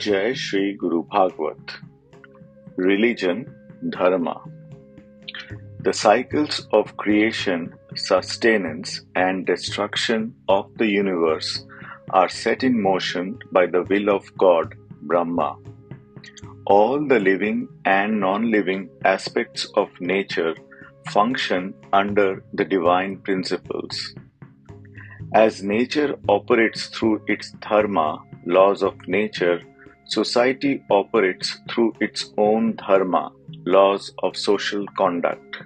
Jai Shri Guru Bhagavat. Religion, Dharma. The cycles of creation, sustenance, and destruction of the universe are set in motion by the will of God, Brahma. All the living and non-living aspects of nature function under the divine principles. As nature operates through its dharma, laws of nature, society operates through its own dharma, laws of social conduct.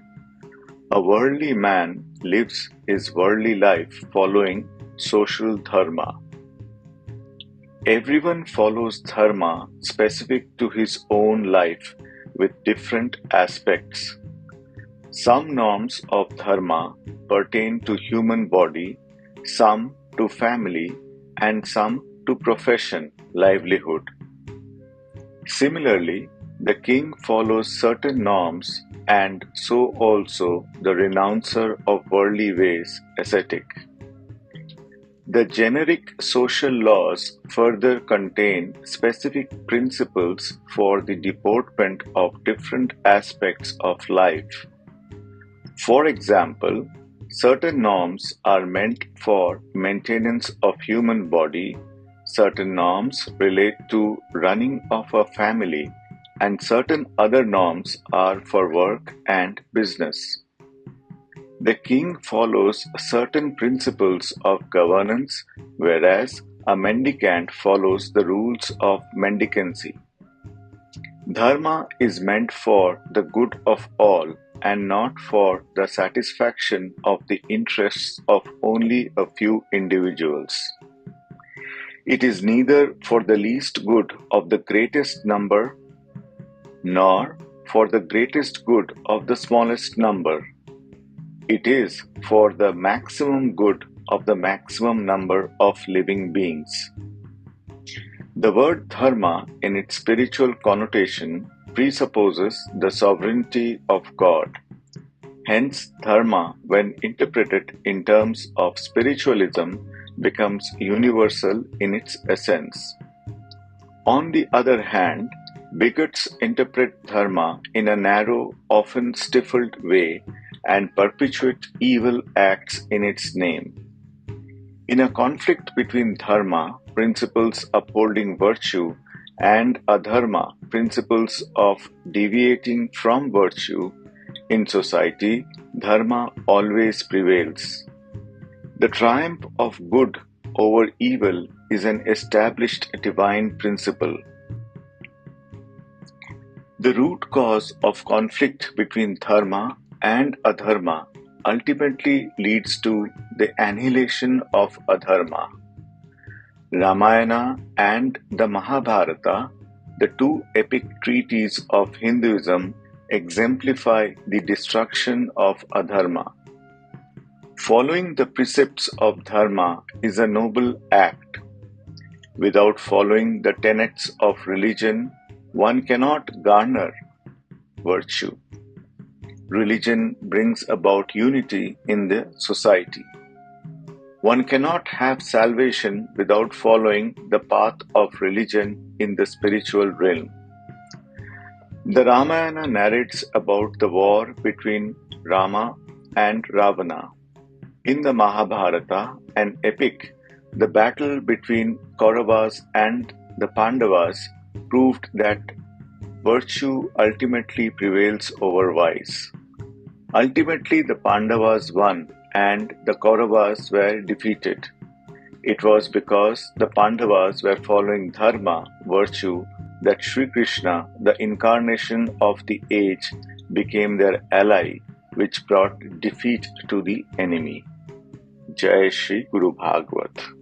A worldly man lives his worldly life following social dharma. Everyone follows dharma specific to his own life with different aspects. Some norms of dharma pertain to human body, some to family, and some to profession, livelihood. Similarly, the king follows certain norms, and so also the renouncer of worldly ways, ascetic. The generic social laws further contain specific principles for the deportment of different aspects of life. For example, certain norms are meant for maintenance of human body. Certain norms relate to running of a family, and certain other norms are for work and business. The king follows certain principles of governance, whereas a mendicant follows the rules of mendicancy. Dharma is meant for the good of all and not for the satisfaction of the interests of only a few individuals. It is neither for the least good of the greatest number nor for the greatest good of the smallest number. It is for the maximum good of the maximum number of living beings. The word dharma, in its spiritual connotation, presupposes the sovereignty of God. Hence, dharma, when interpreted in terms of spiritualism, becomes universal in its essence. On the other hand, bigots interpret dharma in a narrow, often stifled way and perpetuate evil acts in its name. In a conflict between dharma, principles upholding virtue, and adharma, principles of deviating from virtue, in society, dharma always prevails. The triumph of good over evil is an established divine principle. The root cause of conflict between dharma and adharma ultimately leads to the annihilation of adharma. Ramayana and the Mahabharata, the two epic treatises of Hinduism, exemplify the destruction of adharma. Following the precepts of dharma is a noble act. Without following the tenets of religion, one cannot garner virtue. Religion brings about unity in the society. One cannot have salvation without following the path of religion in the spiritual realm. The Ramayana narrates about the war between Rama and Ravana. In the Mahabharata, an epic, the battle between Kauravas and the Pandavas proved that virtue ultimately prevails over vice. Ultimately, the Pandavas won and the Kauravas were defeated. It was because the Pandavas were following dharma, virtue, that Shri Krishna, the incarnation of the age, became their ally, which brought defeat to the enemy. Jai Shri Guru Bhagavat.